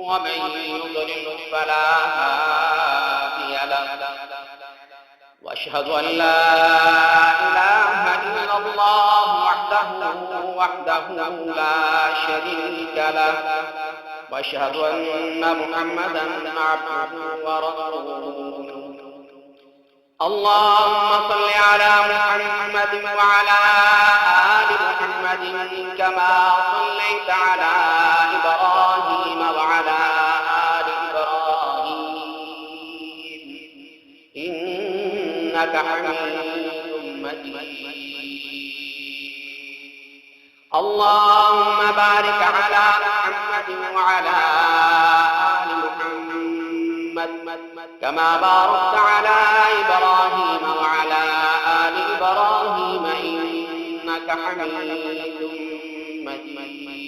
ومن يضلل فلا هادي له وأشهد أن لا إله إلا الله وحده لا شريك له وأشهد أن محمدا عبده ورسوله. اللهم صل على محمد وعلى آل محمد كما صليت على إبراهيم وعلى آل إبراهيم إنك حميد مجيد. اللهم بارك على محمد وعلى آل محمد كما باركت على إبراهيم وعلى آل إبراهيم إنك حميد مجيد.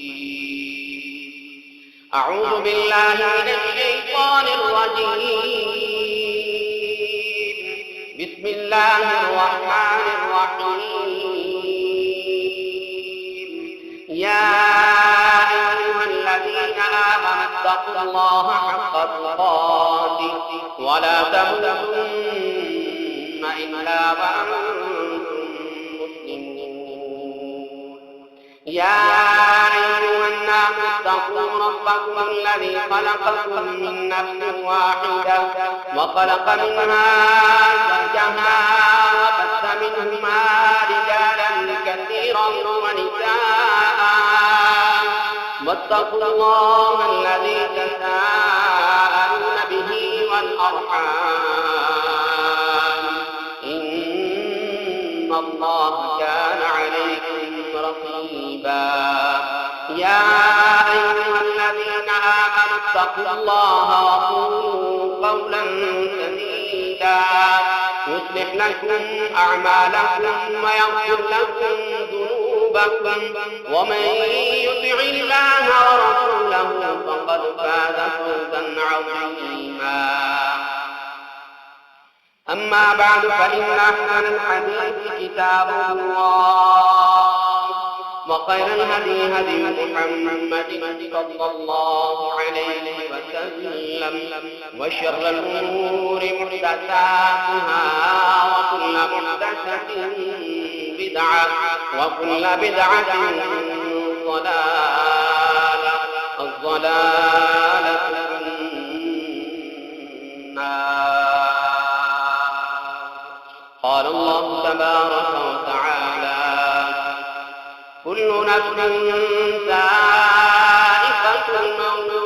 أعوذ بالله من الشيطان الرجيم. بسم الله الرحمن الرحيم. يا أيها الذين آمنوا اتقوا الله حق تقاته ولا تموتن إلا وأنتم مسلمون. يا أيها الناس اتقوا ربكم الذي خلقكم من نفس واحدة وخلق منها زوجها وبث منهما رجالا كثيرا ونساء واتقوا الله الذي تساءلون به والأرحام إن الله كان عليكم رقيبا. يا أيها الذين آمنوا اتقوا الله وقولوا قولا سديدا يصلح لكم أعمالكم ويغفر لكم ذنوبكم ومن يطع الله ورسوله فقد فاز فوزا عظيما. أما بعد فإن أحسن الحديث كتاب الله وخير الهدي هدي محمد صلى الله عليه وسلم وشر الأمور محدثاتها وكل محدثة بدعة وكل بدعة ضلالة الضلالة في النار. قال الله تبارك وتعالى كل نفس ذائقة الموت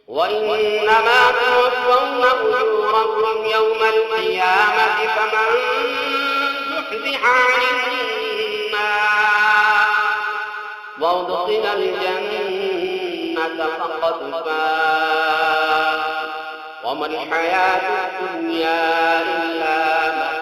وإنما توفون أجوركم يوم القيامة فمن زحزح عن النار وأدخل الجنة فقد فاز وما الحياة الدنيا إلا متاع